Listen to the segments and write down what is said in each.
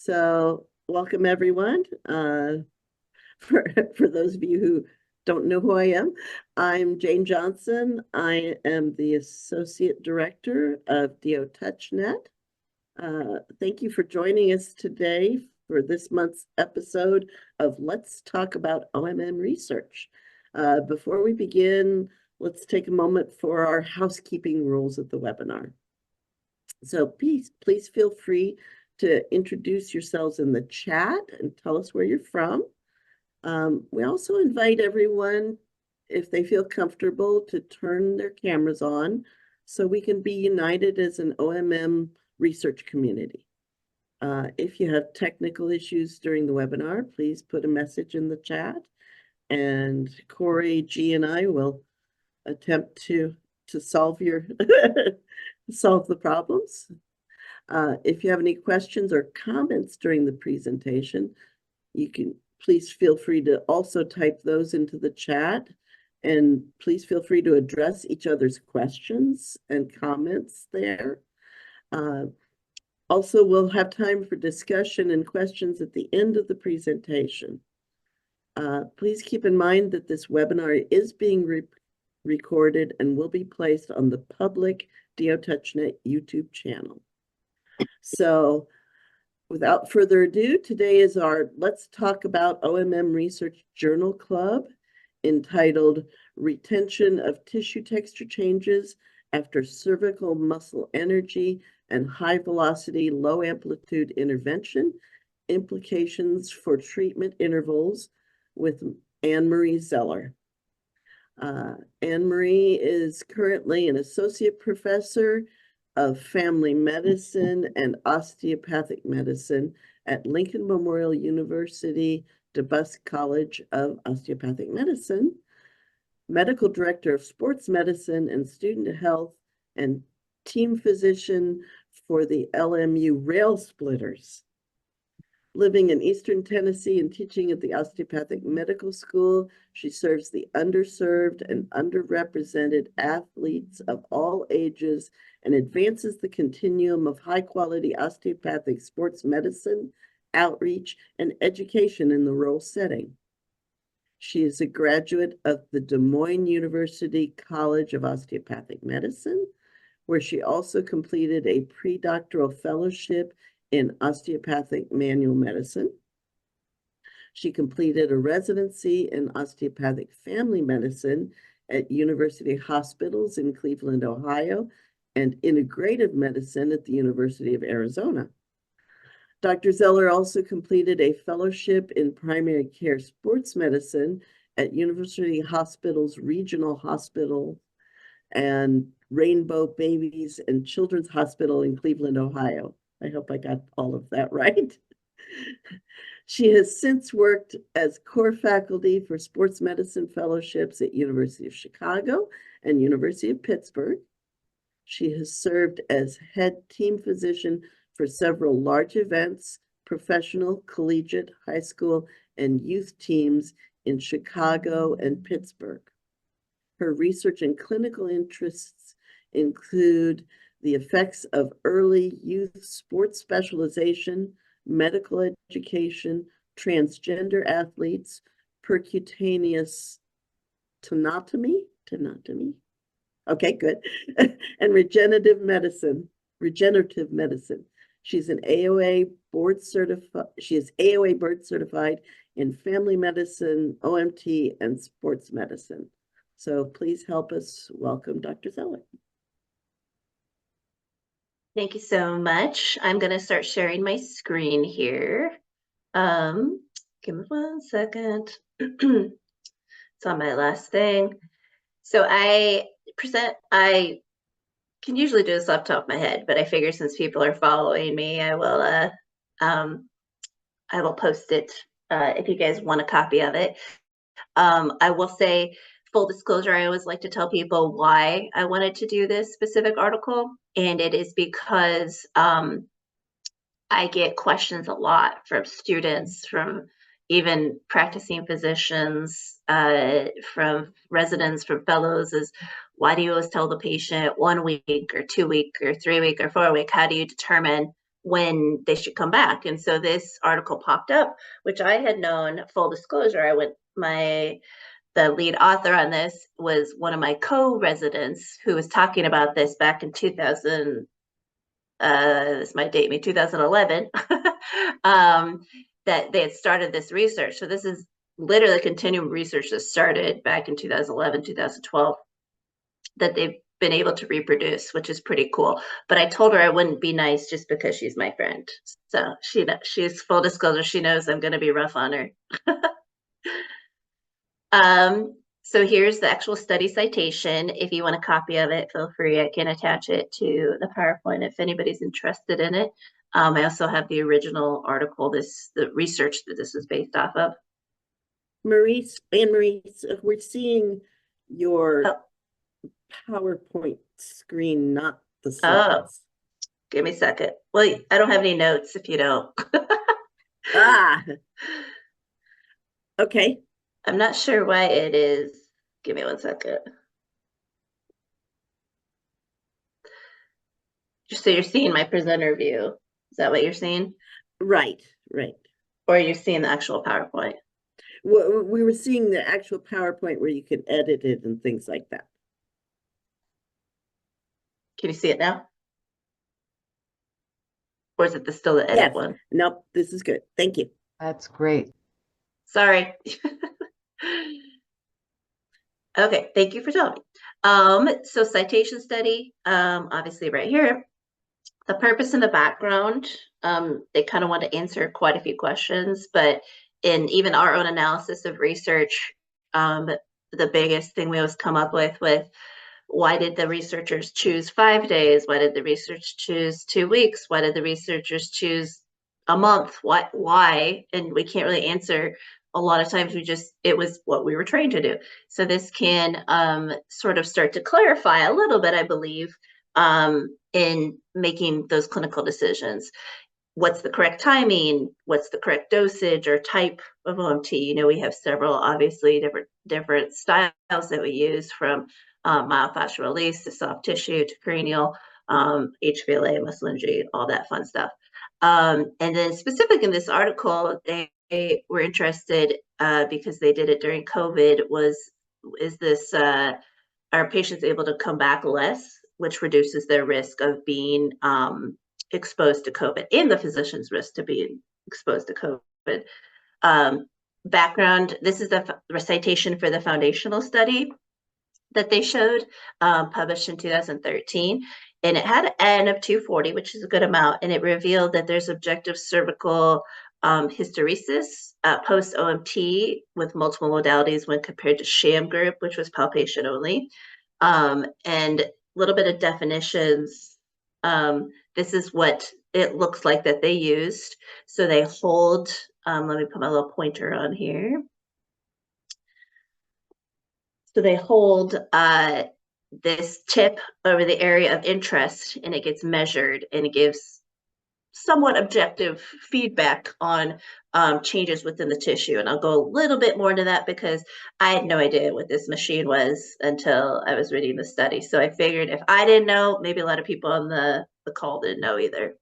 So welcome everyone. For those of you who don't know who I am, I'm Jane Johnson. I am the Associate Director of DO-Touch.NET. Thank you for joining us today for this month's episode of Let's Talk About OMM Research. Before we begin, let's take a moment for our housekeeping rules of the webinar. So please feel free to introduce yourselves in the chat and tell us where you're from. We also invite everyone, if they feel comfortable, to turn their cameras on so we can be united as an OMM research community. If you have technical issues during the webinar, please put a message in the chat, and Corey, G, and I will attempt to solve your solve the problems. If you have any questions or comments during the presentation, you can please feel free to also type those into the chat, and please feel free to address each other's questions and comments there. Also, we'll have time for discussion and questions at the end of the presentation. Please keep in mind that this webinar is being recorded and will be placed on the public DO-Touch.NET YouTube channel. So without further ado, today is our Let's Talk About OMM Research Journal Club, entitled Retention of Tissue Texture Changes After Cervical Muscle Energy and High Velocity Low Amplitude Intervention, Implications for Treatment Intervals, with Marie Zeller. Marie is currently an associate professor of family medicine and osteopathic medicine at Lincoln Memorial University-DeBusk College of Osteopathic Medicine, medical director of sports medicine and student health, and team physician for the LMU Railsplitters. Living in Eastern Tennessee and teaching at the Osteopathic Medical School, she serves the underserved and underrepresented athletes of all ages and advances the continuum of high-quality osteopathic sports medicine, outreach, and education in the rural setting. She is a graduate of the Des Moines University College of Osteopathic Medicine, where she also completed a pre-doctoral fellowship in osteopathic manual medicine. She completed a residency in osteopathic family medicine at University Hospitals in Cleveland, Ohio, and integrative medicine at the University of Arizona. Dr. Zeller also completed a fellowship in primary care sports medicine at University Hospitals Regional Hospital and Rainbow Babies and Children's Hospital in Cleveland, Ohio. I hope I got all of that right. She has since worked as core faculty for sports medicine fellowships at University of Chicago and University of Pittsburgh. She has served as head team physician for several large events, professional, collegiate, high school, and youth teams in Chicago and Pittsburgh. Her research and clinical interests include the effects of early youth sports specialization, medical education, transgender athletes, percutaneous tenotomy, okay, good, and regenerative medicine. She's an AOA board certified. She is AOA board certified in family medicine, OMT, and sports medicine. So please help us welcome Dr. Zeller. Thank you so much. I'm going to start sharing my screen here. Give me 1 second. It's on my last thing. So I can usually do this off the top of my head, but I figure since people are following me, I will post it if you guys want a copy of it. I will say, full disclosure, I always like to tell people why I wanted to do this specific article, and it is because I get questions a lot from students, from even practicing physicians, from residents, from fellows, is why do you always tell the patient 1 week or 2 week or 3 week or 4 week? How do you determine when they should come back. And so this article popped up, which I had known, full disclosure, the lead author on this was one of my co-residents who was talking about this back in 2000, this might date me, 2011, that they had started this research. So this is literally continuum research that started back in 2011, 2012, that they've been able to reproduce, which is pretty cool. But I told her I wouldn't be nice just because she's my friend. So she's full disclosure, she knows I'm going to be rough on her. So here's the actual study citation. If you want a copy of it, feel free. I can attach it to the PowerPoint if anybody's interested in it. I also have the original article, the research that this was based off of. Marie, we're seeing your PowerPoint screen, not the slides. Give me a second. Well, I don't have any notes if you don't. Okay. I'm not sure why it is. Give me 1 second. So you're seeing my presenter view. Is that what you're seeing? Right. Or are you seeing the actual PowerPoint? We were seeing the actual PowerPoint where you could edit it and things like that. Can you see it now? Or is it still the edit one? Nope, this is good. Thank you. That's great. Sorry. Okay, thank you for telling me. So citation study, obviously right here. The purpose and the background, they kind of want to answer quite a few questions, but in even our own analysis of research, the biggest thing we always come up with why did the researchers choose 5 days? Why did the research choose 2 weeks? Why did the researchers choose a month? Why? And we can't really answer. A lot of times it was what we were trained to do. So this can sort of start to clarify a little bit, I believe, in making those clinical decisions. What's the correct timing? What's the correct dosage or type of OMT? You know, we have several, obviously, different styles that we use, from myofascial release to soft tissue to cranial, HVLA, muscle injury, all that fun stuff. And then specific in this article, they were interested because they did it during COVID, are patients able to come back less, which reduces their risk of being exposed to COVID and the physician's risk to being exposed to COVID. Background, this is the recitation for the foundational study that they showed, published in 2013. And it had an N of 240, which is a good amount. And it revealed that there's objective cervical hysteresis post-OMT with multiple modalities when compared to sham group, which was palpation only. And a little bit of definitions. This is what it looks like that they used. So they hold, let me put my little pointer on here. So they hold this tip over the area of interest, and it gets measured, and it gives somewhat objective feedback on changes within the tissue. And I'll go a little bit more into that because I had no idea what this machine was until I was reading the study. So I figured if I didn't know, maybe a lot of people on the call didn't know either.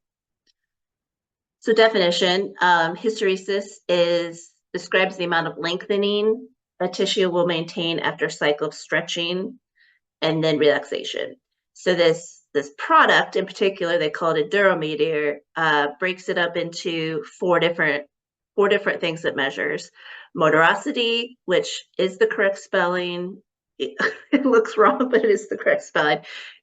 So definition, hysteresis describes the amount of lengthening a tissue will maintain after a cycle of stretching and then relaxation. So this product in particular, they call it a durometer, breaks it up into four different things it measures. Motorosity, which is the correct spelling. It looks wrong, but it is the correct spelling.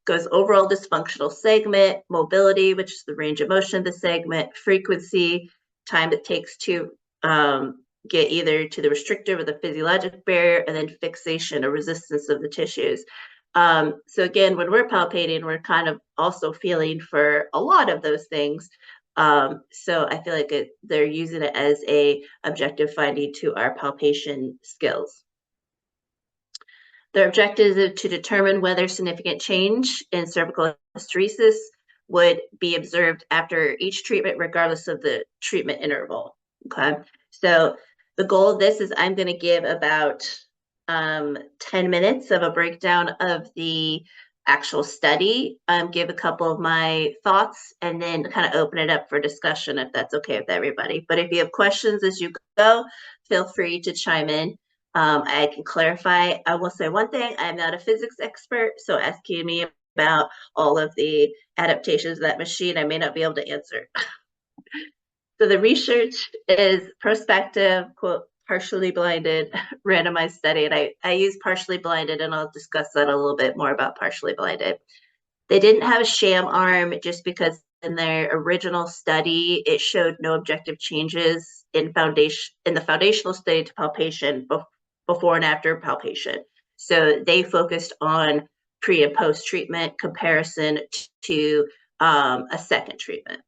Goes overall dysfunctional segment, mobility, which is the range of motion of the segment, frequency, time it takes to get either to the restrictive or the physiologic barrier, and then fixation or resistance of the tissues. So again, when we're palpating, we're kind of also feeling for a lot of those things. So I feel like they're using it as a objective finding to our palpation skills. Their objective is to determine whether significant change in cervical hysteresis would be observed after each treatment, regardless of the treatment interval. Okay, so the goal of this is I'm going to give about 10 minutes of a breakdown of the actual study, give a couple of my thoughts, and then kind of open it up for discussion if that's okay with everybody. But if you have questions as you go, feel free to chime in. I can clarify. I will say one thing, I'm not a physics expert, so asking me about all of the adaptations of that machine, I may not be able to answer. So the research is prospective, quote, partially blinded, randomized study. And I use partially blinded, and I'll discuss that a little bit more about partially blinded. They didn't have a sham arm just because in their original study, it showed no objective changes in the foundational study to palpation before and after palpation. So they focused on pre and post treatment comparison to a second treatment.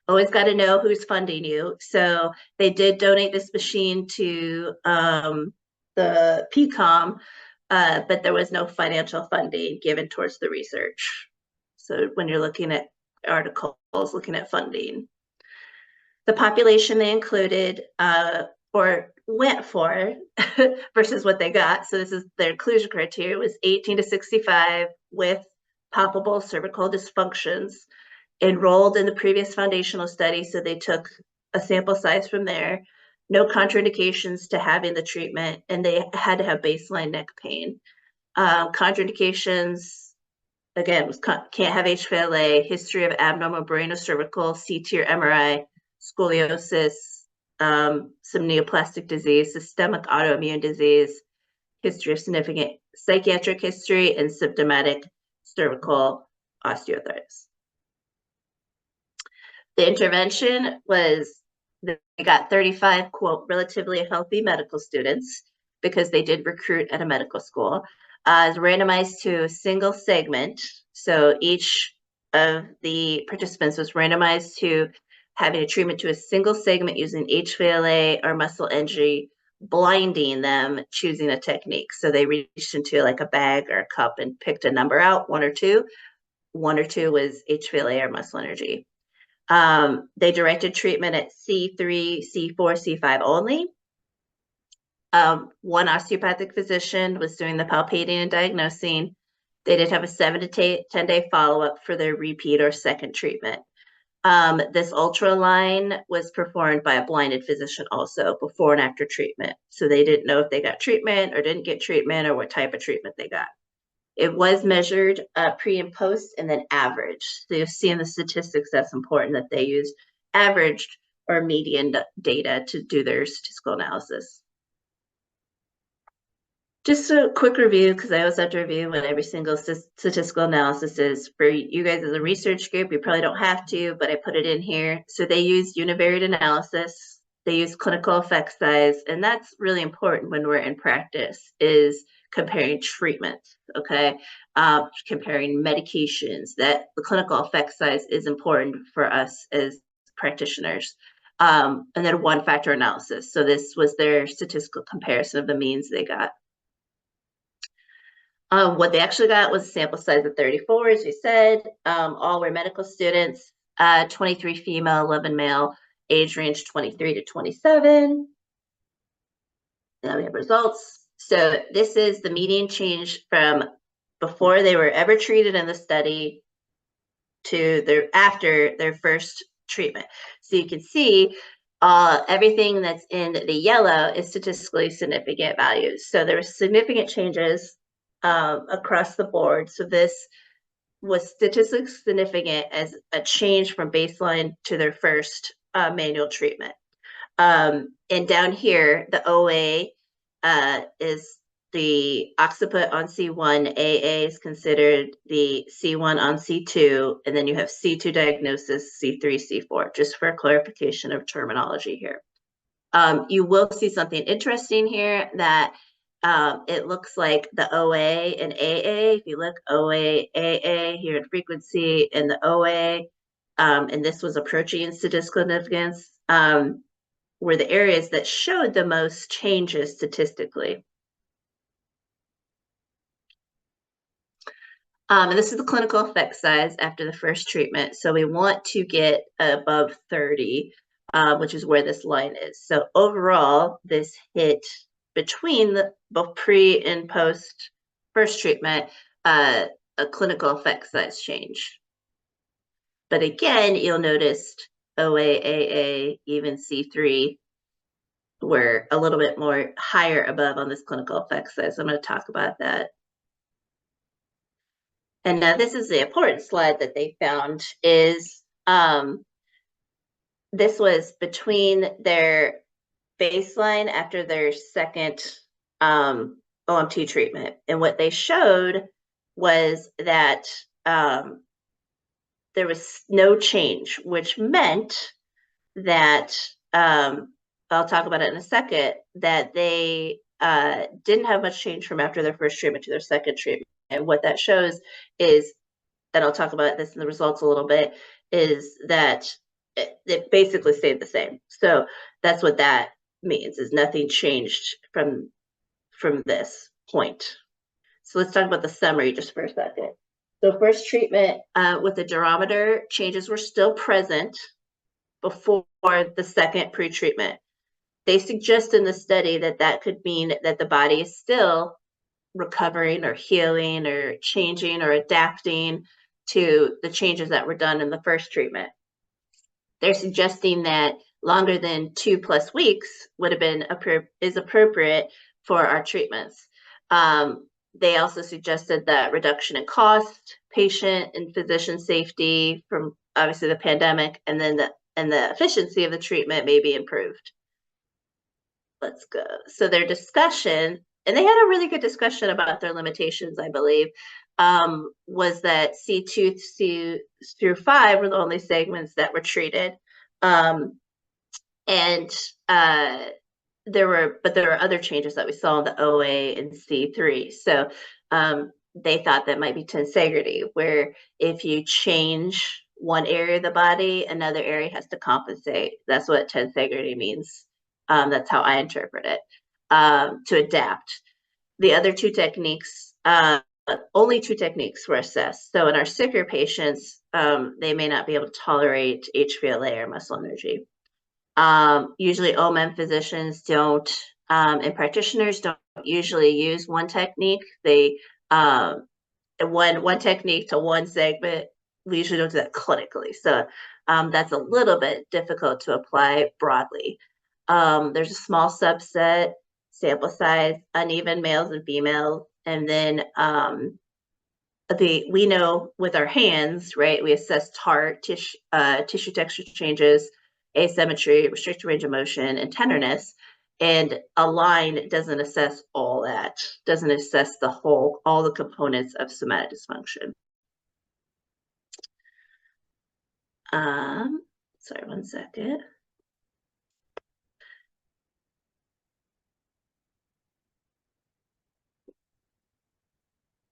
Always got to know who's funding you. So they did donate this machine to the PCOM, but there was no financial funding given towards the research. So when you're looking at articles, looking at funding, the population they included or went for versus what they got. So this is their inclusion criteria was 18 to 65 with palpable cervical dysfunctions, enrolled in the previous foundational study, so they took a sample size from there, no contraindications to having the treatment, and they had to have baseline neck pain. Contraindications, again, can't have HVLA, history of abnormal brainocervical, CT or MRI, scoliosis, some neoplastic disease, systemic autoimmune disease, history of significant psychiatric history, and symptomatic cervical osteoarthritis. The intervention was they got 35, quote, relatively healthy medical students because they did recruit at a medical school, randomized to a single segment. So each of the participants was randomized to having a treatment to a single segment using HVLA or muscle energy, blinding them, choosing a technique. So they reached into like a bag or a cup and picked a number out, one or two. One or two was HVLA or muscle energy. They directed treatment at C3, C4, C5 only. One osteopathic physician was doing the palpating and diagnosing. They did have a 7 to 10 day follow-up for their repeat or second treatment. This ultra line was performed by a blinded physician also before and after treatment. So they didn't know if they got treatment or didn't get treatment or what type of treatment they got. It was measured pre and post and then averaged. So you'll see in the statistics that's important that they used averaged or median data to do their statistical analysis. Just a quick review, because I always have to review what every single statistical analysis is. For you guys as a research group, you probably don't have to, but I put it in here. So they use univariate analysis. They use clinical effect size, and that's really important when we're in practice, is comparing treatments, okay? Comparing medications, that the clinical effect size is important for us as practitioners. And then one factor analysis. So this was their statistical comparison of the means they got. What they actually got was a sample size of 34, as we said. All were medical students, 23 female, 11 male, age range 23 to 27. Now we have results. So this is the median change from before they were ever treated in the study to after their first treatment. So you can see everything that's in the yellow is statistically significant values. So there were significant changes across the board. So this was statistically significant as a change from baseline to their first manual treatment. And down here, the OA is the occiput on C1, AA is considered the C1 on C2, and then you have C2 diagnosis, C3, C4, just for clarification of terminology here. You will see something interesting here that it looks like the OA and AA, if you look OA, AA here in frequency, and the OA, and this was approaching statistical significance, were the areas that showed the most changes statistically. And this is the clinical effect size after the first treatment. So we want to get above 30, which is where this line is. So overall, this hit between both pre and post first treatment, a clinical effect size change. But again, you'll notice OA, AA, even C3 were a little bit more higher above on this clinical effect size. I'm going to talk about that. And now this is the important slide that they found is this was between their baseline after their second OMT treatment. And what they showed was that there was no change, which meant that, I'll talk about it in a second, that they didn't have much change from after their first treatment to their second treatment. And what that shows is, and I'll talk about this in the results a little bit, is that it basically stayed the same. So that's what that means, is nothing changed from this point. So let's talk about the summary just for a second. So first treatment with the durometer, changes were still present before the second pre-treatment. They suggest in the study that that could mean that the body is still recovering or healing or changing or adapting to the changes that were done in the first treatment. They're suggesting that longer than 2+ weeks would have been is appropriate for our treatments. They also suggested that reduction in cost, patient and physician safety from obviously the pandemic, and then the efficiency of the treatment may be improved. Let's go. So their discussion, and they had a really good discussion about their limitations, I believe, was that C2 through 5 were the only segments that were treated. There were other changes that we saw in the OA and C3. So they thought that might be tensegrity, where if you change one area of the body, another area has to compensate. That's what tensegrity means. That's how I interpret it, to adapt. The other two techniques, only two techniques were assessed. So in our sicker patients, they may not be able to tolerate HVLA or muscle energy. Usually OMM physicians don't, and practitioners don't usually use one technique. They, one technique to one segment, we usually don't do that clinically. So that's a little bit difficult to apply broadly. There's a small subset, sample size, uneven males and females. And then we know with our hands, right, we assess TART, tissue texture changes, asymmetry, restricted range of motion, and tenderness. And a line doesn't assess all that, doesn't assess all the components of somatic dysfunction. Sorry, one second.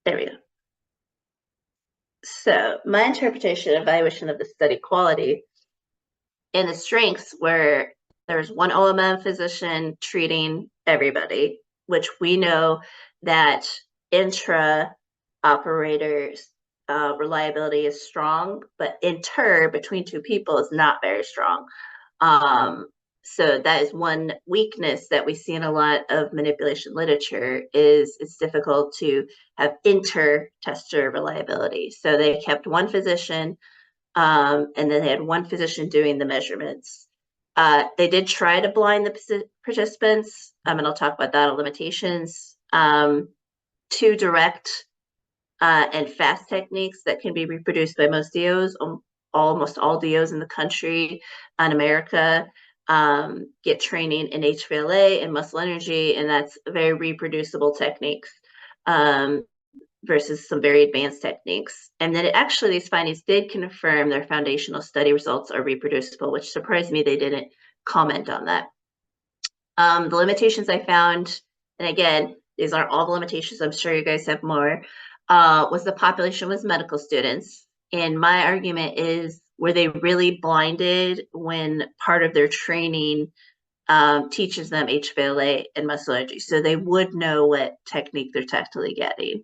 There we go. So my interpretation and evaluation of the study quality and the strengths were there's one OMM physician treating everybody, which we know that intra-operators reliability is strong, but inter between two people is not very strong. So that is one weakness that we see in a lot of manipulation literature, is it's difficult to have inter-tester reliability. So they kept one physician, and then they had one physician doing the measurements. They did try to blind the participants, and I'll talk about that on limitations. Two direct and fast techniques that can be reproduced by most DOs, almost all DOs in the country in America get training in HVLA and muscle energy, and that's very reproducible techniques versus some very advanced techniques. And then actually these findings did confirm their foundational study results are reproducible, which surprised me they didn't comment on that. The limitations I found, and again, these aren't all the limitations, I'm sure you guys have more, was the population was medical students. And my argument is, were they really blinded when part of their training teaches them HVLA and muscle energy? So they would know what technique they're tactically getting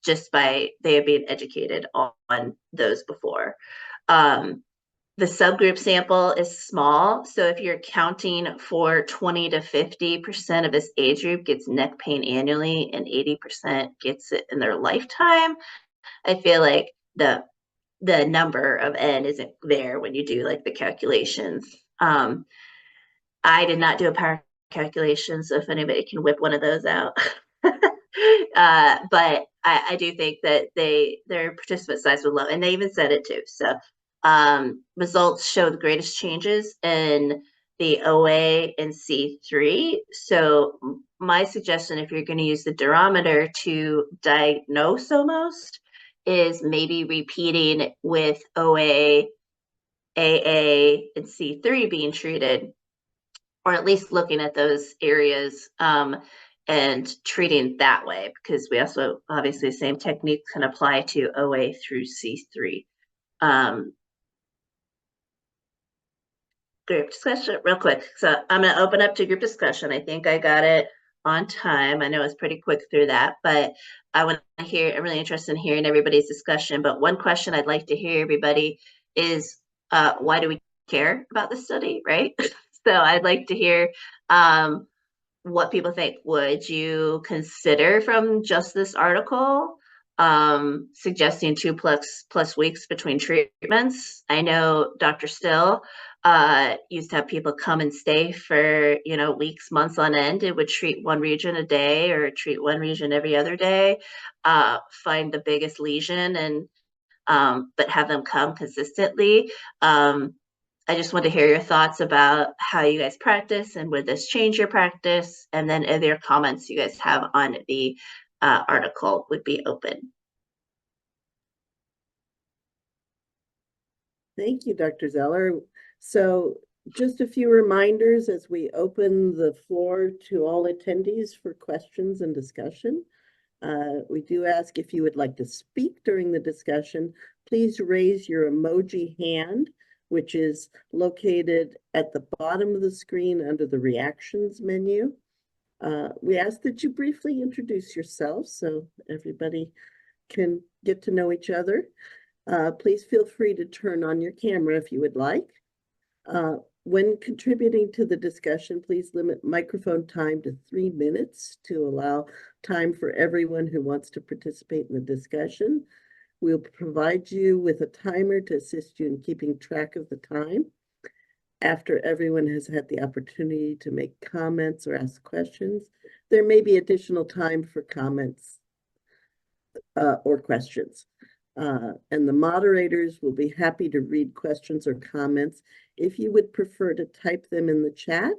just by they have been educated on those before. the subgroup sample is small. So if you're counting for 20 to 50% of this age group gets neck pain annually and 80% gets it in their lifetime, I feel like the number of N isn't there when you do like the calculations. I did not do a power calculation, so if anybody can whip one of those out. But I do think that their participant size was low, and they even said it too. So results show the greatest changes in the OA and C3. So my suggestion, if you're going to use the durometer to diagnose almost, is maybe repeating with OA, AA, and C3 being treated, or at least looking at those areas and treating that way, because we also, obviously, the same technique can apply to OA through C3. Group discussion, real quick. So I'm going to open up to group discussion. I think I got it on time. I know it's pretty quick through that, but I want to hear, I'm really interested in hearing everybody's discussion. But one question I'd like to hear everybody is, why do we care about this study, right? So I'd like to hear what people think. Would you consider from just this article suggesting 2+ weeks between treatments? I know Dr. Still used to have people come and stay for, weeks, months on end. It would treat one region a day or treat one region every other day, find the biggest lesion and but have them come consistently. I just want to hear your thoughts about how you guys practice and would this change your practice? And then other comments you guys have on the article would be open. Thank you, Dr. Zeller. So just a few reminders as we open the floor to all attendees for questions and discussion. We do ask if you would like to speak during the discussion, please raise your emoji hand, which is located at the bottom of the screen under the reactions menu. We ask that you briefly introduce yourself so everybody can get to know each other. Please feel free to turn on your camera if you would like. When contributing to the discussion, please limit microphone time to 3 minutes to allow time for everyone who wants to participate in the discussion. We'll provide you with a timer to assist you in keeping track of the time. After everyone has had the opportunity to make comments or ask questions, there may be additional time for comments or questions. And the moderators will be happy to read questions or comments if you would prefer to type them in the chat.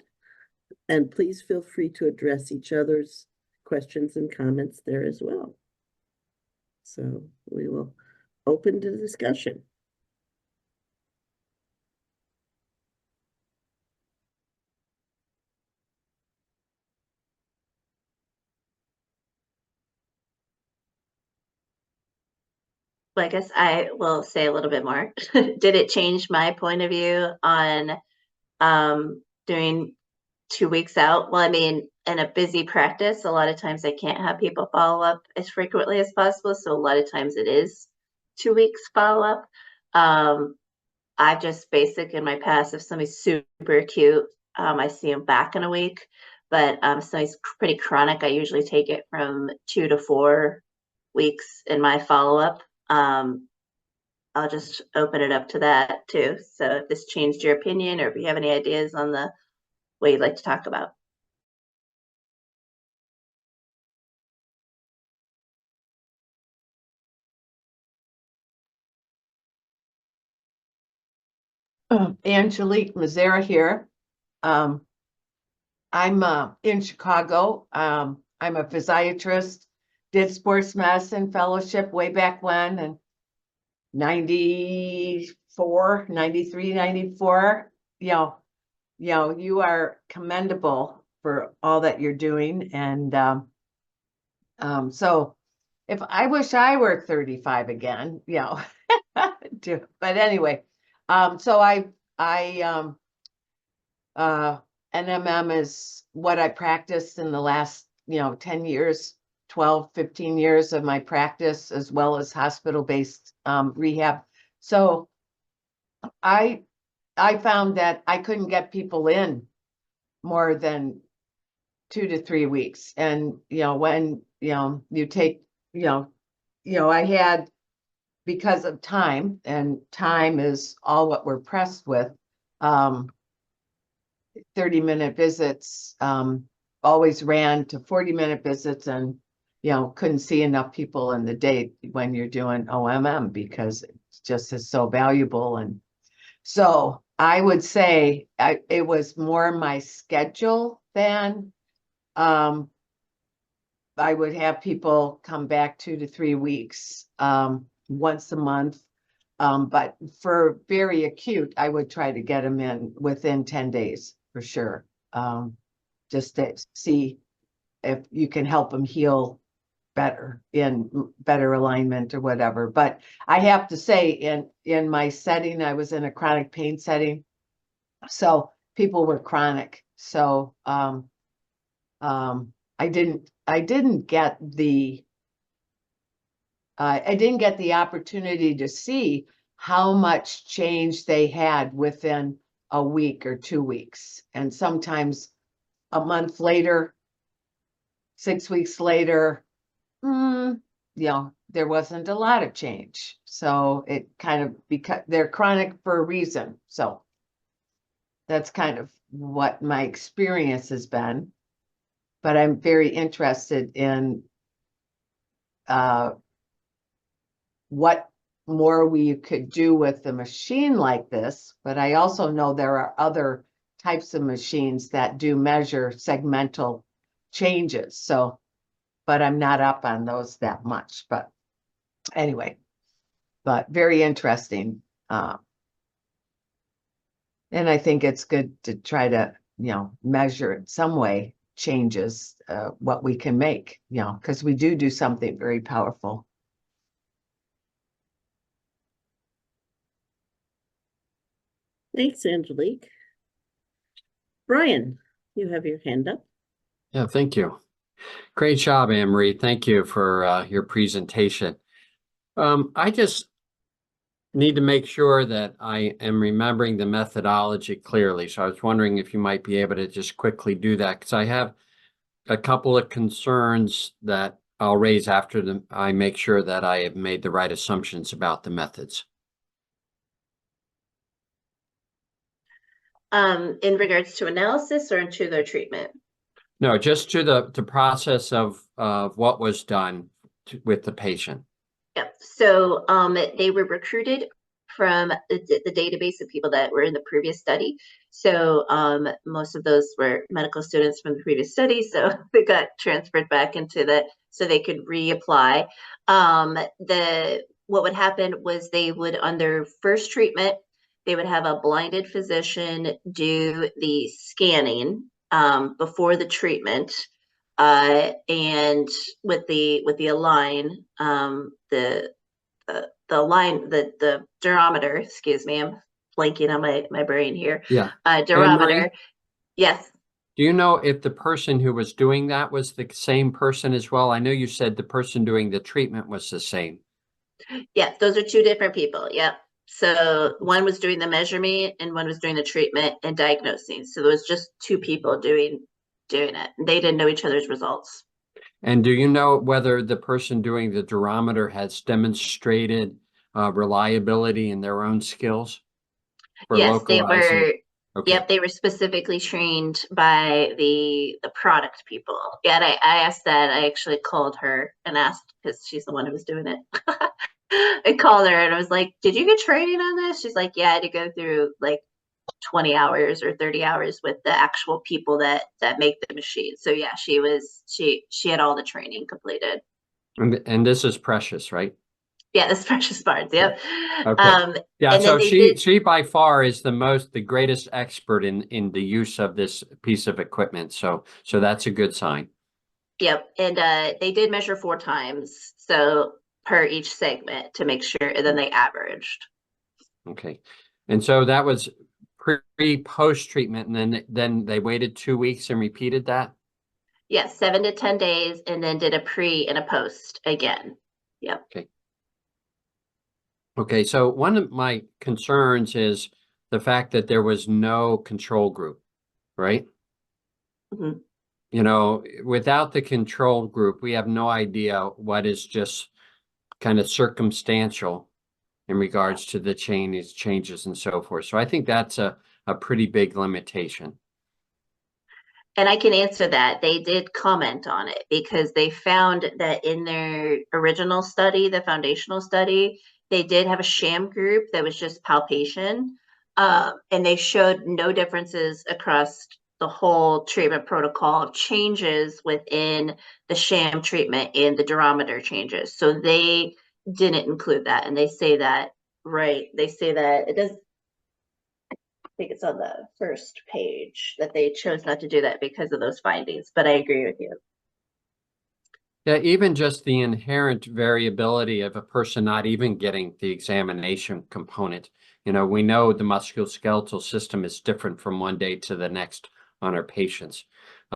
And please feel free to address each other's questions and comments there as well. So we will open to discussion. Well, I guess I will say a little bit more. Did it change my point of view on doing 2 weeks out? Well, I mean, in a busy practice, a lot of times I can't have people follow up as frequently as possible. So a lot of times it is 2 weeks follow up. I've just basic in my past, if somebody's super acute, I see them back in a week. But somebody's pretty chronic, I usually take it from 2 to 4 weeks in my follow-up. I'll just open it up to that too. So if this changed your opinion or if you have any ideas on the way you'd like to talk about. Angelique Mazzara here. I'm in Chicago. I'm a physiatrist, did sports medicine fellowship way back when, and 94, 93, 94. You are commendable for all that you're doing. And so if I wish I were 35 again, but anyway, so NMM is what I practiced in the last, 10 years, 12, 15 years of my practice, as well as hospital-based rehab. So I I found that I couldn't get people in more than 2 to 3 weeks. And, when, you take, I had, because of time, and time is all what we're pressed with, 30-minute visits, always ran to 40-minute visits, and, couldn't see enough people in the day when you're doing OMM, because it's just is so valuable. And so I would say it was more my schedule than, I would have people come back 2 to 3 weeks, once a month. But for very acute, I would try to get them in within 10 days for sure. Just to see if you can help them heal better, in better alignment or whatever. But I have to say, in my setting, I was in a chronic pain setting, so people were chronic. So I didn't get the opportunity to see how much change they had within a week or 2 weeks, and sometimes a month later, 6 weeks later, there wasn't a lot of change. So it kind of, because they're chronic for a reason. So that's kind of what my experience has been. But I'm very interested in what more we could do with a machine like this. But I also know there are other types of machines that do measure segmental changes. So, but I'm not up on those that much. But anyway, but very interesting. And I think it's good to try to, measure in some way changes, what we can make, because we do something very powerful. Thanks, Angelique. Brian, you have your hand up. Yeah, thank you. Great job, Anne-Marie. Thank you for your presentation. I just need to make sure that I am remembering the methodology clearly. So I was wondering if you might be able to just quickly do that, because I have a couple of concerns that I'll raise after I make sure that I have made the right assumptions about the methods. In regards to analysis or into their treatment? No, just to the process of what was done with the patient. Yep. So they were recruited from the database of people that were in the previous study. So most of those were medical students from the previous study. So they got transferred back into that so they could reapply. What would happen was they would, on their first treatment, they would have a blinded physician do the scanning before the treatment. And with the align, the durometer, excuse me, I'm blanking on my brain here. Yeah. Durometer. Yes. Do you know if the person who was doing that was the same person as well? I know you said the person doing the treatment was the same. Yes, those are two different people. Yep. So one was doing the measurement and one was doing the treatment and diagnosing. So there was just two people doing it. They didn't know each other's results. And do you know whether the person doing the durometer has demonstrated reliability in their own skills? Yes, they were. Okay. Yep, they were specifically trained by the product people. Yeah, and I asked that. I actually called her and asked, because she's the one who was doing it. I called her and I was like, "Did you get training on this?" She's like, "Yeah, I had to go through like 20 hours or 30 hours with the actual people that make the machine." So yeah, she had all the training completed. And this is Precious, right? Yeah, this Precious Barnes. Yep. Okay. Yeah, and so then she by far is the greatest expert in the use of this piece of equipment. So that's a good sign. Yep. And they did measure 4 times, so per each segment, to make sure, and then they averaged. Okay. And so that was post treatment, and then they waited 2 weeks and repeated that? Yes, 7 to 10 days, and then did a pre and a post again. Yep. Okay. Okay, so one of my concerns is the fact that there was no control group, right? Mhm. You know, without the control group, we have no idea what is just kind of circumstantial in regards to the changes and so forth. So I think that's a pretty big limitation. And I can answer that. They did comment on it because they found that in their original study, the foundational study, they did have a sham group that was just palpation. And they showed no differences across the whole treatment protocol of changes within the sham treatment and the durometer changes. So they didn't include that. And they say that, right, they say that it does, I think it's on the first page that they chose not to do that because of those findings, but I agree with you. Yeah, even just the inherent variability of a person not even getting the examination component. You know, we know the musculoskeletal system is different from one day to the next on our patients,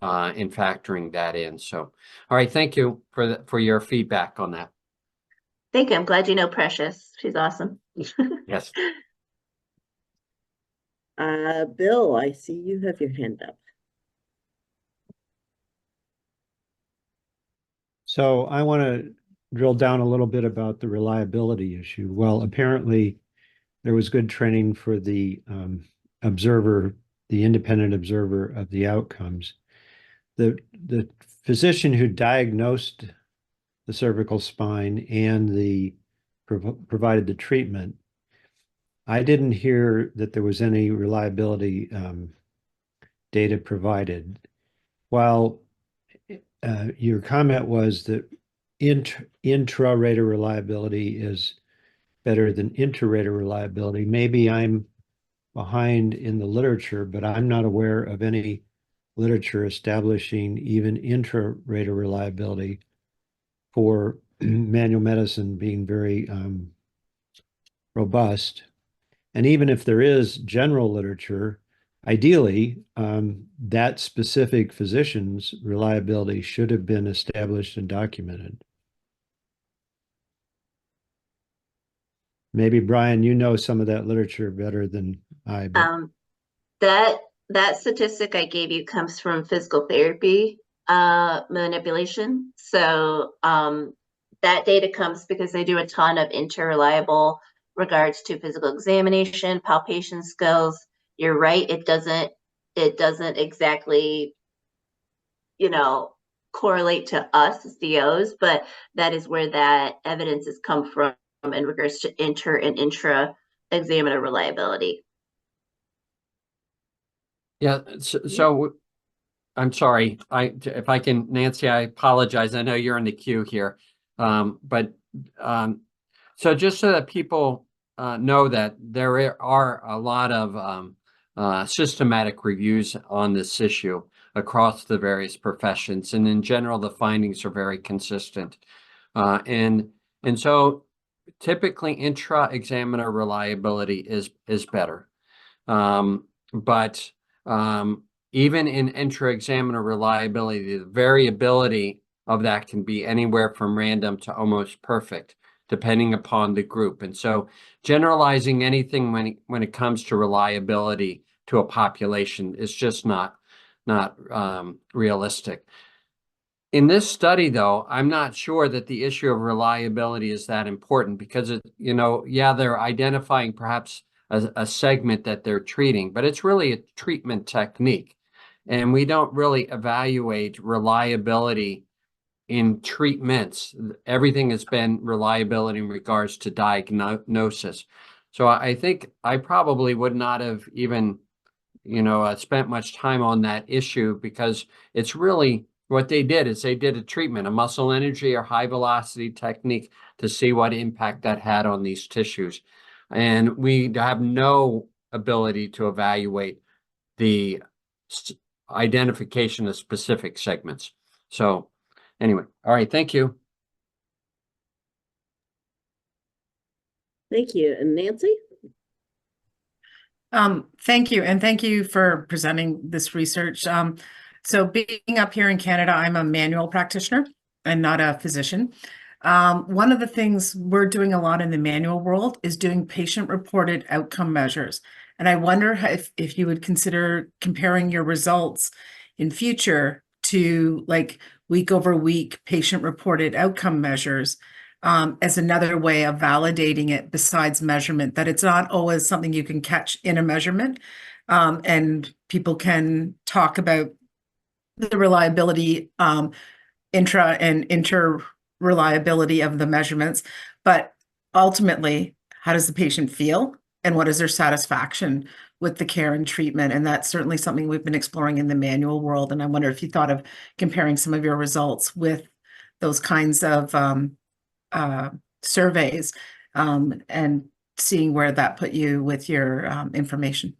in factoring that in. So, all right, thank you for your feedback on that. Thank you. I'm glad you know Precious. She's awesome. Yes. Bill, I see you have your hand up. So I want to drill down a little bit about the reliability issue. Well, apparently there was good training for the observer, the independent observer of the outcomes. The physician who diagnosed the cervical spine and provided the treatment, I didn't hear that there was any reliability data provided. While your comment was that intra-rater reliability is better than inter-rater reliability. Maybe I'm behind in the literature, but I'm not aware of any literature establishing even intra-rater reliability for manual medicine being very robust. And even if there is general literature, ideally, that specific physician's reliability should have been established and documented. Maybe, Brian, you know some of that literature better than I, but That statistic I gave you comes from physical therapy manipulation. So that data comes because they do a ton of interreliable regards to physical examination, palpation skills. You're right, it doesn't exactly, you know, correlate to us as DOs, but that is where that evidence has come from in regards to inter and intra examiner reliability. Yeah. So I'm sorry. If I can, Nancy, I apologize. I know you're in the queue here. So just so that people know that there are a lot of systematic reviews on this issue across the various professions. And in general, the findings are very consistent. And so typically intra-examiner reliability is better. But even in intra-examiner reliability, the variability of that can be anywhere from random to almost perfect, depending upon the group. And so generalizing anything when it comes to reliability to a population is just not realistic. In this study, though, I'm not sure that the issue of reliability is that important because, they're identifying perhaps a segment that they're treating, but it's really a treatment technique. And we don't really evaluate reliability in treatments. Everything has been reliability in regards to diagnosis. So I think I probably would not have even, spent much time on that issue because it's really what they did is they did a treatment, a muscle energy or high velocity technique to see what impact that had on these tissues. And we have no ability to evaluate the identification of specific segments. So anyway, all right, thank you. Thank you. And Nancy? Thank you. And thank you for presenting this research. So being up here in Canada, I'm a manual practitioner and not a physician. One of the things we're doing a lot in the manual world is doing patient-reported outcome measures. And I wonder if you would consider comparing your results in future to like week over week patient reported outcome measures as another way of validating it besides measurement, that it's not always something you can catch in a measurement. And people can talk about the reliability, intra and inter reliability of the measurements, but ultimately, how does the patient feel and what is their satisfaction with the care and treatment? And that's certainly something we've been exploring in the manual world. And I wonder if you thought of comparing some of your results with those kinds of surveys and seeing where that put you with your information.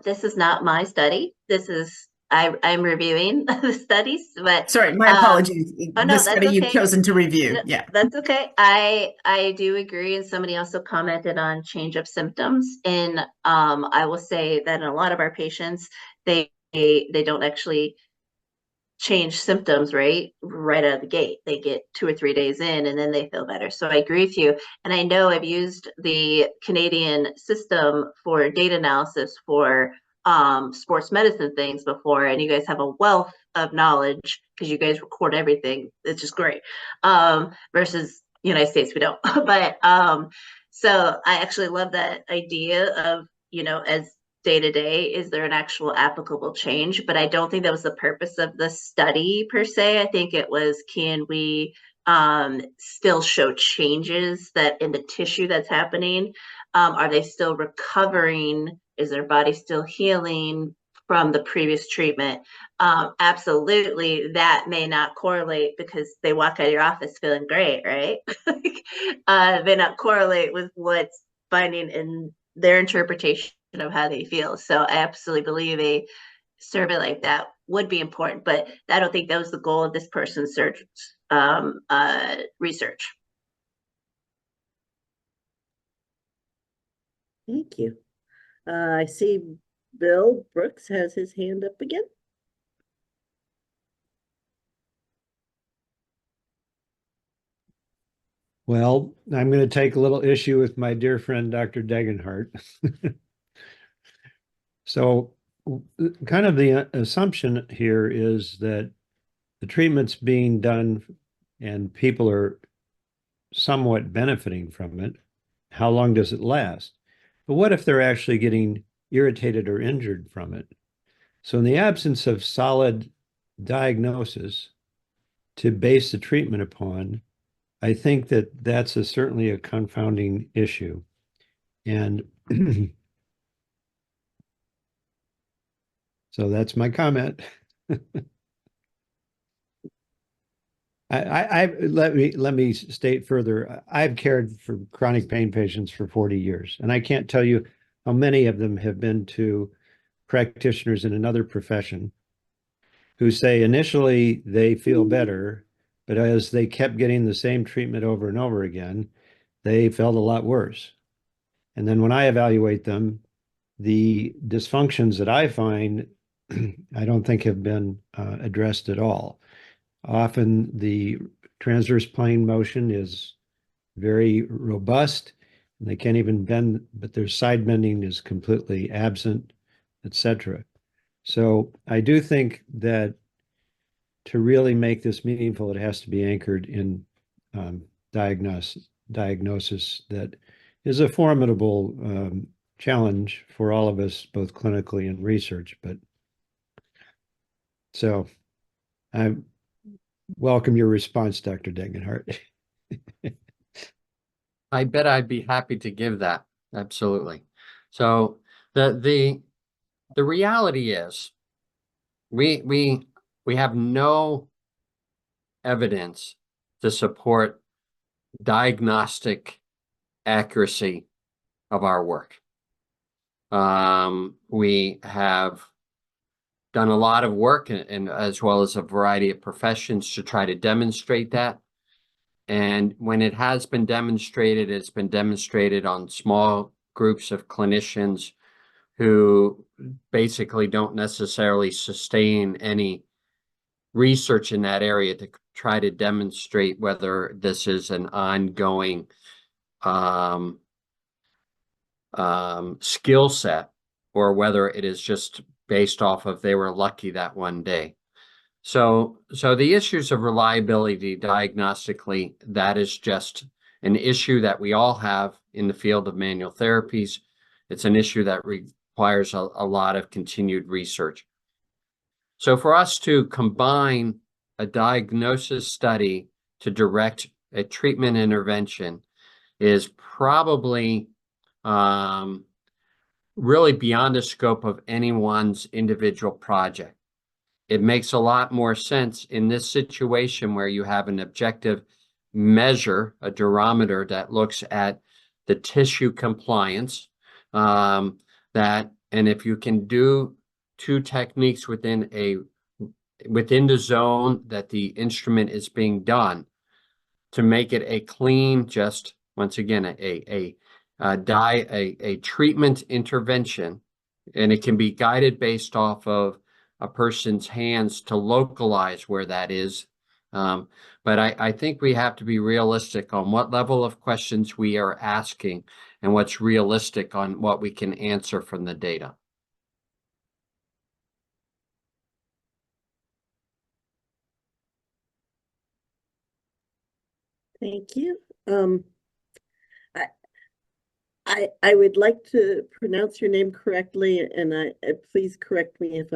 This is not my study. This is I'm reviewing the studies, but Sorry, my apologies. oh, no, The that's study you've okay. chosen to review. No, Yeah. that's okay. I do agree, and somebody also commented on change of symptoms. And I will say that in a lot of our patients, they don't actually change symptoms right out of the gate. They get 2 or 3 days in and then they feel better. So I agree with you. And I know I've used the Canadian system for data analysis for sports medicine things before, and you guys have a wealth of knowledge because you guys record everything. It's just great. Versus United States, we don't. But so I actually love that idea of, as day to day, is there an actual applicable change? But I don't think that was the purpose of the study per se. I think it was, can we still show changes that in the tissue that's happening? Are they still recovering? Is their body still healing from the previous treatment? Absolutely, that may not correlate because they walk out of your office feeling great, right? May not correlate with what's finding in their interpretation of how they feel. So I absolutely believe a survey like that would be important, but I don't think that was the goal of this person's research. Thank you. I see Bill Brooks has his hand up again. Well, I'm going to take a little issue with my dear friend, Dr. Degenhardt. So kind of the assumption here is that the treatment's being done and people are somewhat benefiting from it. How long does it last? But what if they're actually getting irritated or injured from it? So in the absence of solid diagnosis to base the treatment upon, I think that that's certainly a confounding issue. And so that's my comment. Let me state further. I've cared for chronic pain patients for 40 years, and I can't tell you how many of them have been to practitioners in another profession who say initially they feel better, but as they kept getting the same treatment over and over again, they felt a lot worse. And then when I evaluate them, the dysfunctions that I find, I don't think have been addressed at all. Often the transverse plane motion is very robust, and they can't even bend, but their side bending is completely absent, etc. So I do think that to really make this meaningful, it has to be anchored in diagnosis that is a formidable challenge for all of us, both clinically and research. But so I welcome your response, Dr. Degenhardt. I bet I'd be happy to give that. Absolutely. So the reality is we have no evidence to support diagnostic accuracy of our work. We have done a lot of work and as well as a variety of professions to try to demonstrate that. And when it has been demonstrated, it's been demonstrated on small groups of clinicians who basically don't necessarily sustain any research in that area to try to demonstrate whether this is an ongoing skill set, or whether it is just based off of they were lucky that one day. So the issues of reliability diagnostically, that is just an issue that we all have in the field of manual therapies. It's an issue that requires a lot of continued research. So for us to combine a diagnosis study to direct a treatment intervention is probably really beyond the scope of anyone's individual project. It makes a lot more sense in this situation where you have an objective measure, a durometer that looks at the tissue compliance, and if you can do two techniques within the zone that the instrument is being done, to make it a clean, just once again, a treatment intervention, and it can be guided based off of a person's hands to localize where that is. But I think we have to be realistic on what level of questions we are asking and what's realistic on what we can answer from the data. Thank you. I would like to pronounce your name correctly, and please correct me if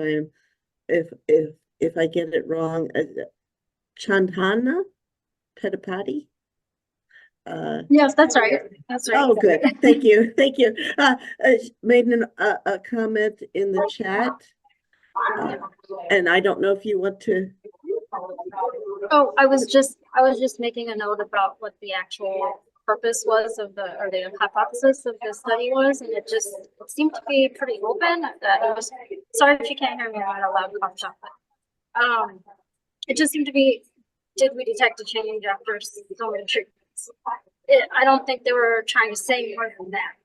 I get it wrong. Chandhana Pedapati. Yes, that's right. That's right. Oh, good. Thank you. Thank you. Made a comment in the chat, and I don't know if you want to. Oh, I was just making a note about what the actual purpose was of the hypothesis of the study was, and it seemed to be pretty open. That it was. Sorry if you can't hear me. I'm at a loud coffee shop. But, it just seemed to be, did we detect a change after so many treatments? I don't think they were trying to say more than that.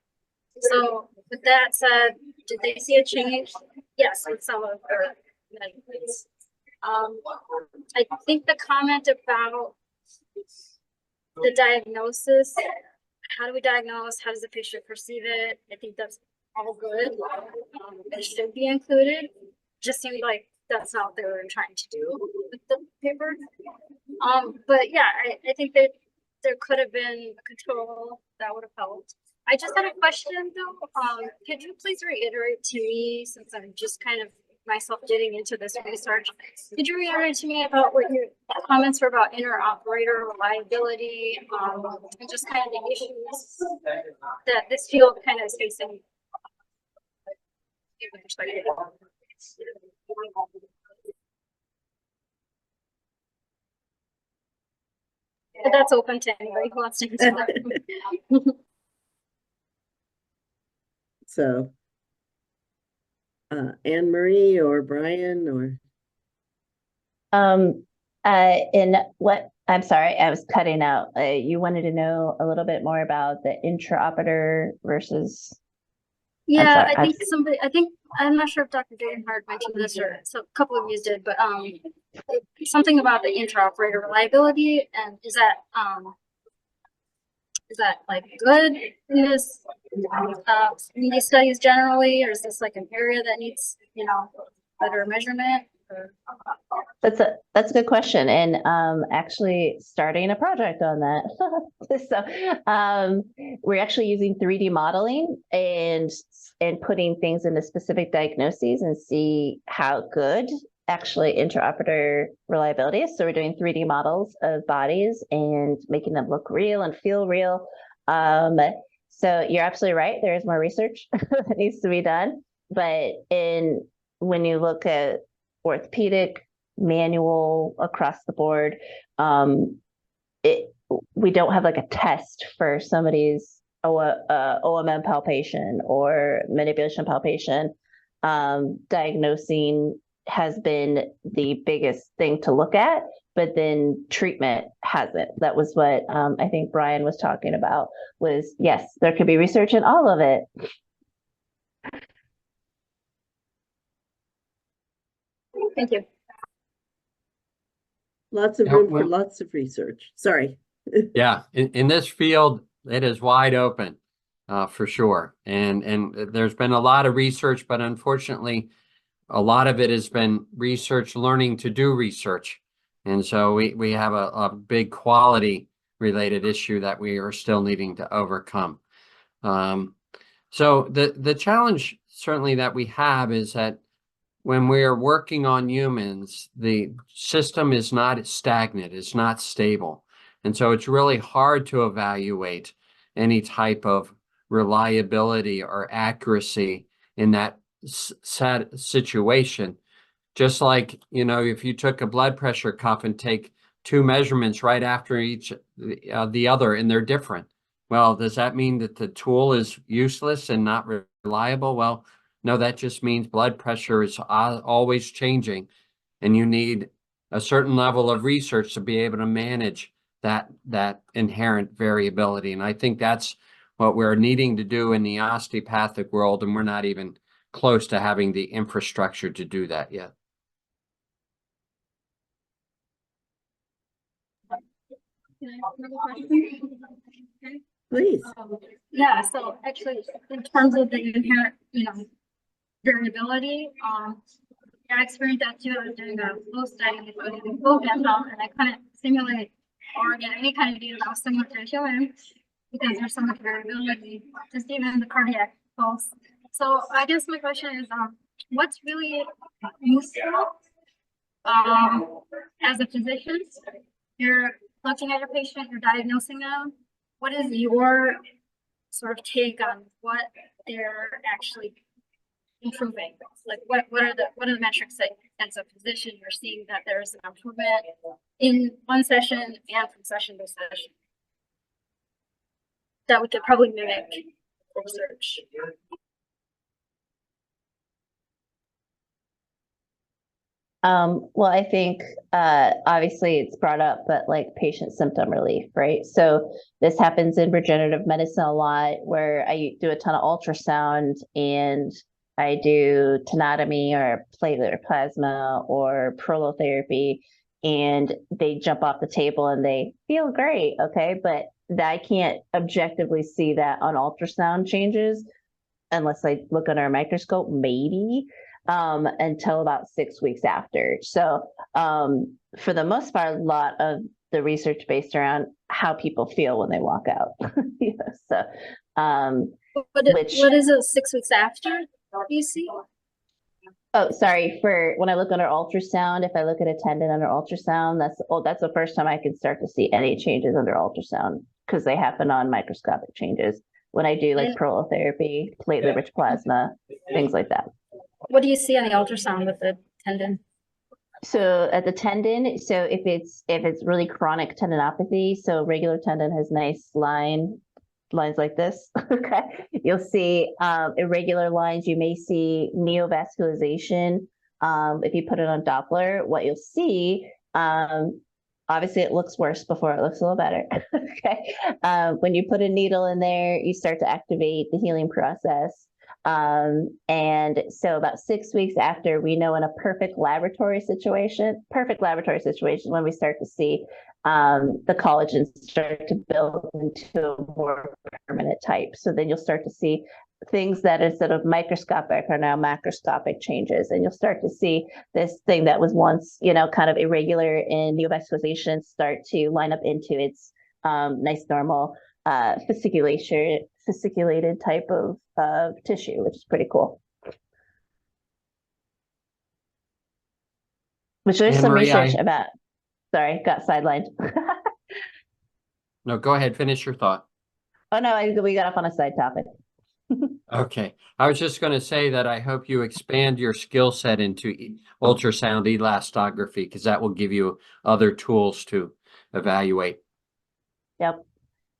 So with that said, did they see a change? Yes, with some of their measurements. I think the comment about the diagnosis, how do we diagnose? How does the patient perceive it? I think that's all good. It should be included. Just seemed like that's not what they were trying to do with the paper. But yeah, I think that there could have been a control that would have helped. I just had a question though. Could you please reiterate to me, since I'm just kind of myself getting into this research, could you reiterate to me about what your comments were about inter-operator reliability, and just kind of the issues that this field kind of is facing? But that's open to anybody who wants to answer that. So, Anne Marie or Brian or. In what, I'm sorry, I was cutting out. You wanted to know a little bit more about the intraoperator versus. Yeah, I think I'm not sure if Dr. Degenhardt mentioned this or so a couple of you did, but something about the intraoperator reliability, and is that like good in this in these studies generally, or is this like an area that needs, better measurement? Or... That's a good question, and actually starting a project on that. So we're actually using 3D modeling and putting things into specific diagnoses and see how good actually intraoperator reliability is. So we're doing 3D models of bodies and making them look real and feel real. So you're absolutely right. There is more research that needs to be done, but when you look at orthopedic, manual, across the board, we don't have like a test for somebody's OMM palpation or manipulation palpation. Diagnosing has been the biggest thing to look at, but then treatment hasn't. That was what I think Brian was talking about, was yes, there could be research in all of it. Thank you. Lots of room for lots of research. Sorry. Yeah, in this field, it is wide open. for sure. And there's been a lot of research, but unfortunately, a lot of it has been research learning to do research. And so we have a big quality related issue that we are still needing to overcome. So the challenge certainly that we have is that when we are working on humans, the system is not stagnant, it's not stable. And so it's really hard to evaluate any type of reliability or accuracy in that sad situation. Just like, you know, if you took a blood pressure cuff and take two measurements right after each the other and they're different. Well, does that mean that the tool is useless and not reliable? Well, no, that just means blood pressure is always changing, and you need a certain level of research to be able to manage that inherent variability. And I think that's what we're needing to do in the osteopathic world, and we're not even close to having the infrastructure to do that yet. Can I ask another question? Okay. Please. Yeah, so actually, in terms of the inherent, variability, I experienced that too. I was doing a flow study with flow method, and I couldn't simulate or get any kind of data that was similar to human because there's so much variability, just even the cardiac pulse. So I guess my question is, what's really useful as a physician? You're looking at your patient, you're diagnosing them. What is your sort of take on what they're actually improving? Like what are the metrics that as a physician you're seeing that there's an improvement in one session and from session to session that we could probably mimic research? Well, I think obviously it's brought up, but like patient symptom relief, right? So this happens in regenerative medicine a lot, where I do a ton of ultrasound and I do tenotomy or platelet or plasma or prolotherapy, and they jump off the table and they feel great, okay? But I can't objectively see that on ultrasound changes unless I look under a microscope, maybe. Until about 6 weeks after. So for the most part, a lot of the research based around how people feel when they walk out. So what is it 6 weeks after you see? Oh, sorry, for when I look under ultrasound, if I look at a tendon under ultrasound, that's the first time I can start to see any changes under ultrasound, because they happen on microscopic changes when I do like prolotherapy, platelet-rich plasma, things like that. What do you see on the ultrasound with the tendon? So at the tendon, so if it's really chronic tendinopathy, so regular tendon has nice lines like this. Okay, you'll see irregular lines. You may see neovascularization. If you put it on Doppler, what you'll see, obviously it looks worse before it looks a little better. Okay, when you put a needle in there, you start to activate the healing process. And so about 6 weeks after, we know in a perfect laboratory situation, when we start to see the collagen start to build into a more permanent type. So then you'll start to see things that instead of microscopic are now macroscopic changes. And you'll start to see this thing that was once, kind of irregular in neovascularization start to line up into its nice normal fasciculated type of tissue, which is pretty cool. Which there's some research about. Sorry, got sidelined. No, go ahead, finish your thought. Oh no, we got off on a side topic. Okay, I was just going to say that I hope you expand your skill set into ultrasound elastography, because that will give you other tools to evaluate. Yep.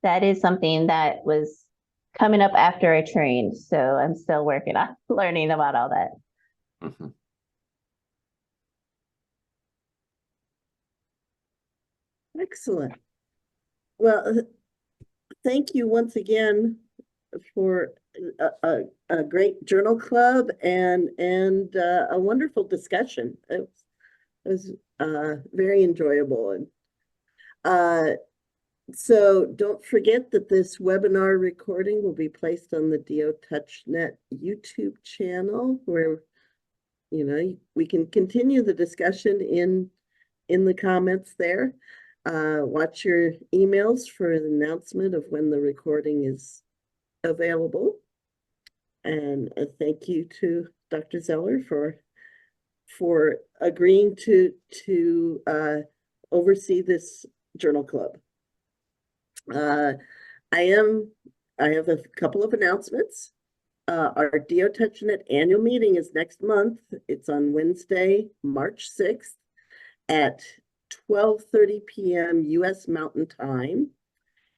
That is something that was coming up after I trained. So I'm still working on learning about all that. Mm-hmm. Excellent. Well, thank you once again for a great journal club and a wonderful discussion. It was very enjoyable. And So don't forget that this webinar recording will be placed on the DO-Touch.NET YouTube channel where, you know, we can continue the discussion in the comments there. Watch your emails for an announcement of when the recording is available. And thank you to Dr. Zeller for agreeing to oversee this journal club. I have a couple of announcements. Our DO-Touch.NET annual meeting is next month. It's on Wednesday, March 6th at 12:30 p.m. U.S. Mountain Time.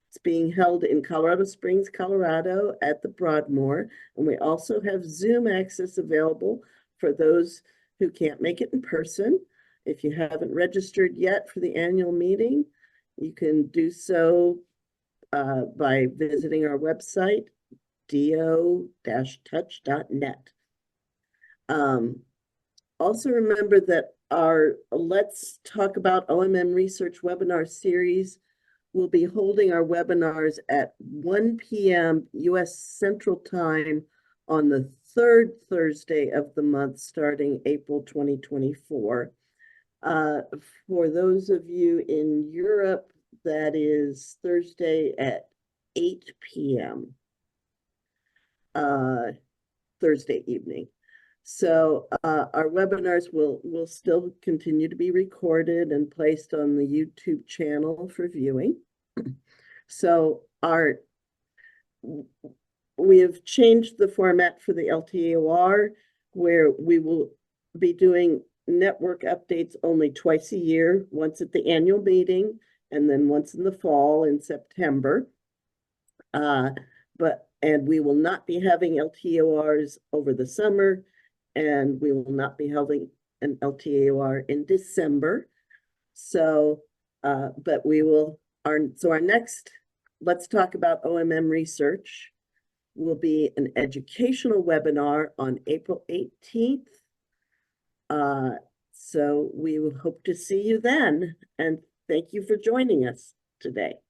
It's being held in Colorado Springs, Colorado at the Broadmoor. And we also have Zoom access available for those who can't make it in person. If you haven't registered yet for the annual meeting, you can do so by visiting our website, do-touch.net. Also remember that our Let's Talk About OMM Research webinar series will be holding our webinars at 1 p.m. U.S. Central Time on the third Thursday of the month, starting April 2024. For those of you in Europe, that is Thursday at 8 p.m. Thursday evening. So our webinars will still continue to be recorded and placed on the YouTube channel for viewing. So we have changed the format for the LTAOR, where we will be doing network updates only twice a year, once at the annual meeting and then once in the fall in September. And we will not be having LTAORs over the summer, and we will not be holding an LTAOR in December. So, but we will, our next Let's Talk About OMM Research will be an educational webinar on April 18th. So we will hope to see you then, and thank you for joining us today.